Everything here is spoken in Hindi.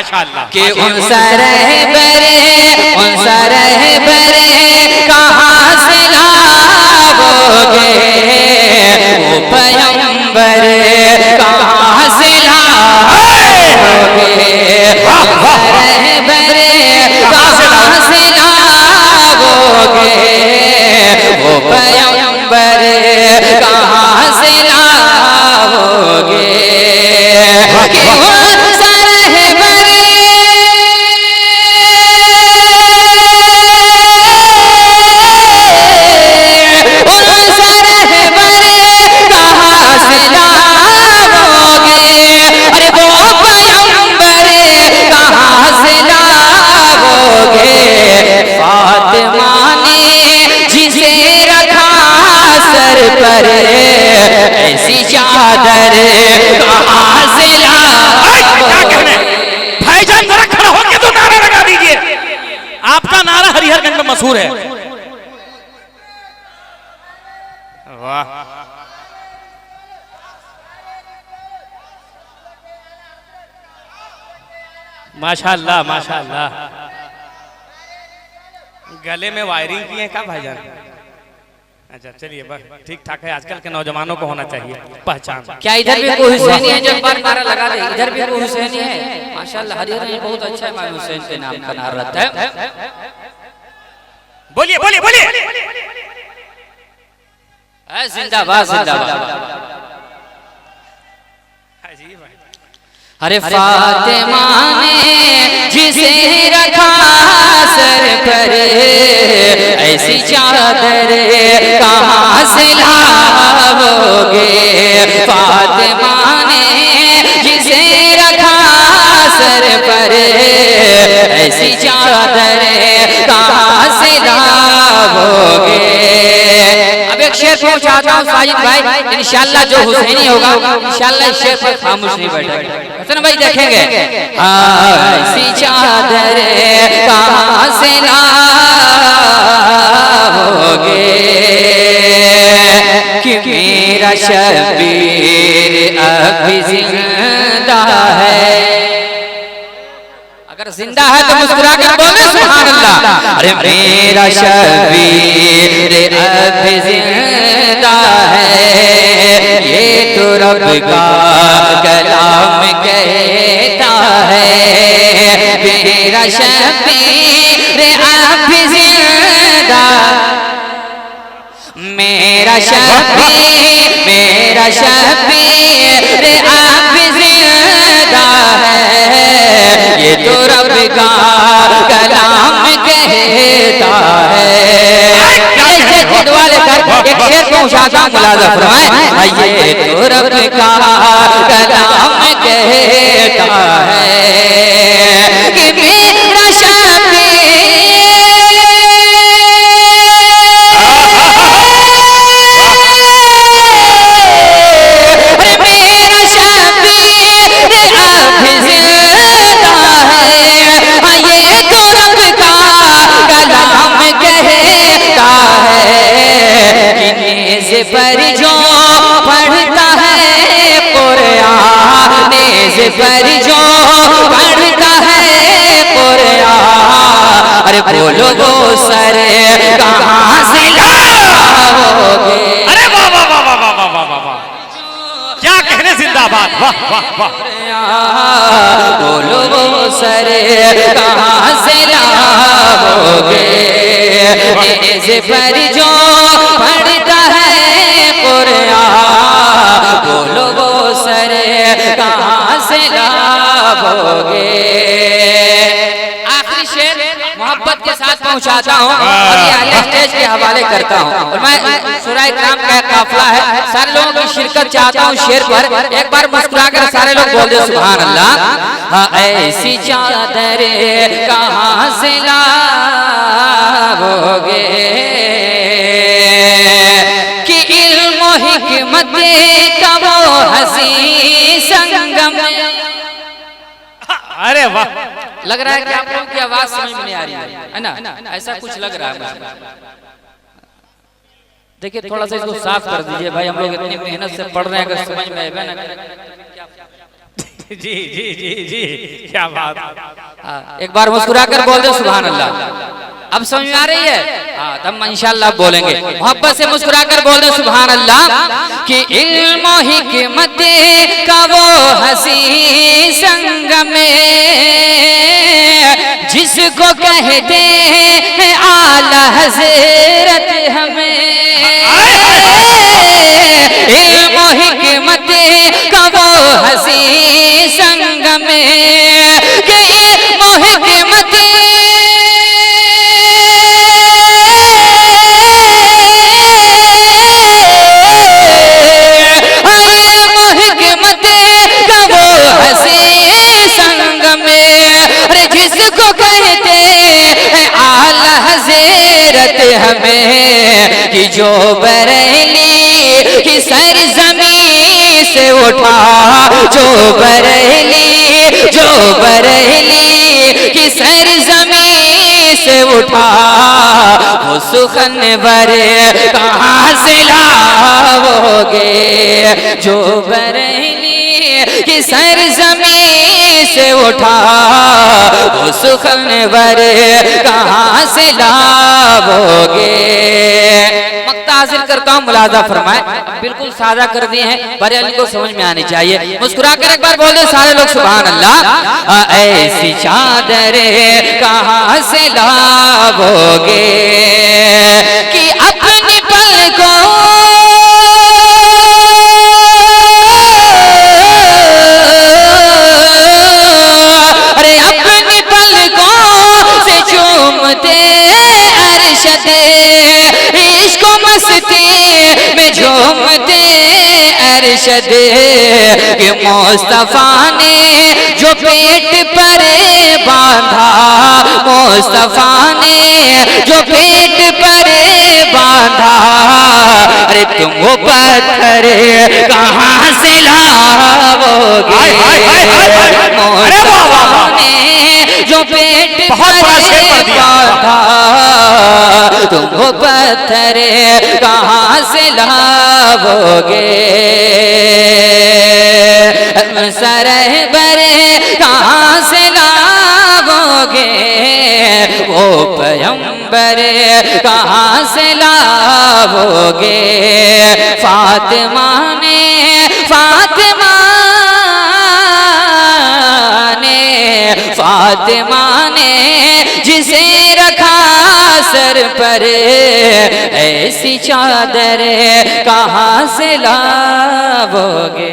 माशाअल्लाह कि उन सरहबरे कहाँ से लाओगे, वो पैगंबर कहाँ से लाओगे, सरहबरे कहाँ से लाओगे, वो पैगंबर कहाँ से लाओगे। ऐसी चादर कहाँ से भाईजान जरा खड़ा होके तो नारा लगा दीजिए। आपका नारा हरिहरगंज में मशहूर है। वाह माशाअल्लाह माशाअल्लाह। गले में वायरिंग की है क्या भाईजान? अच्छा चलिए बस ठीक ठाक है। आजकल के नौजवानों को होना चाहिए पहचान। क्या इधर भी कोई हुसैनी है जो एक बार नारा लगा दे? इधर भी कोई हुसैनी है? माशाअल्लाह हरिहरगंज बहुत अच्छा है। इमाम हुसैन के नाम का नारा रहता है। बोलिए बोलिए बोलिए। जिंदाबाद जिंदाबाद। अरे फातिमा ने जिसे रखा सर पर, ऐसी चादर कहाँ से लाओगे, फातिमा ने जिसे रखा सर पर, ऐसी चादर कहाँ से लाओगे। अब एक शेर पहुंचाता हूँ साजिद भाई, इंशाल्लाह जो हुसैनी होगा इंशाल्लाह इस शेर पर खामोश नहीं बैठेगा। हसन भाई देखेंगे। ऐसी चादर कहाँ से लाओगे कि मेरा शबीर अभी जिंदा है। अगर जिंदा है तो मुस्कुरा कर बोले सुभान अल्लाह। अरे मेरा शबीर अभी जिंदा है, ये तो रब का कलाम कहता है। मेरा शबीर अभी जिंदा, मेरा शबीर अभी जिंदा है, ये तो रब का कलाम कहता है। एक शेर पहुंचाता हूं मुलाज़ा फरमाएं। ये तो रब का कलाम कहता है कि मेरा पर जो पढ़ता है कुरान, नेज़ पर जो पढ़ता है कुरान, अरे बोलो वो सर कहाँ से लाओगे। अरे वाह वाह वाह वाह वाह वाह वाह वाह, क्या कहने, जिंदाबाद, वाह वाह वाह। बोलो वो सर कहाँ से लाओगे, नेज़ पर जो पढ़ता है बोलो वो सर कहाँ से लाओगे। आखिरी शेर मोहब्बत के साथ पहुंचाता हूँ और ये अगले स्टेज के हवाले करता हूँ। और मैं सूरह इकराम का काफिला है, सारे लोगों की शिरकत चाहता हूँ शेर पर। एक बार मुस्कुरा कर सारे लोग बोल दे सुभान अल्लाह। ऐसी चादर कहाँ से लाओगे कि इल्म हिकमत का वो हसी संगम। अरे वाह, लग रहा है कि आप लोगों की आवाज समझ में नहीं आ रही है ना? ऐसा कुछ लग रहा है। देखिए थोड़ा सा इसको साफ कर दीजिए भाई, हम लोग इतनी मेहनत से पढ़ रहे हैं, अगर समझ में आएगा ना जी जी जी जी क्या बात। एक बार मुस्कुरा कर बोल दो सुभान अल्लाह। अब समझ में आ रही है? हाँ, तब इंशाअल्लाह बोलेंगे। मोहब्बत से मुस्कुरा कर बोल दो सुभान अल्लाह। कि इल्म हिकमत का वो हसी संग में जिसको कहते हैं आला हज़रत हमें। इल्म हिकमत का वो हसी संग में कि इल्म हिकमत जिसको कहते हैं आला हज़रत हमें। कि जो बरेली की सरज़मीं से उठा, जो बरेली की सरज़मीं से उठा, वो सुखनवर कहाँ से लाओगे। जो बरेली की सरज़मीं से उठा, वो सुखनवर कहाँ से लाओगे। मक्ता हासिल करता हूँ, मुलाजा फरमाए। बिल्कुल सादा कर दिए हैं, बरेली को समझ में आनी चाहिए। मुस्कुरा कर एक बार बोल दो सारे लोग सुभान अल्लाह। ऐसी चादर कहाँ से लाओगे कि अपनी पलकों इश्को मस्ती में झूमते अरशद के मुस्तफा ने जो पेट पर बांधा, मुस्तफा ने जो पेट पर बांधा। अरे तुम वो पत्थर कहाँ से लाओगे। मुस्तफा ने जो पेट पर बांधा, तुम वो पत्थर कहाँ से लाओगे। सरहबर कहाँ से लाओगे। वो पैगंबर कहाँ से लाओगे। फातिमा ने जिसे रखा सर पर, ऐसी चादर कहाँ से लाओगे।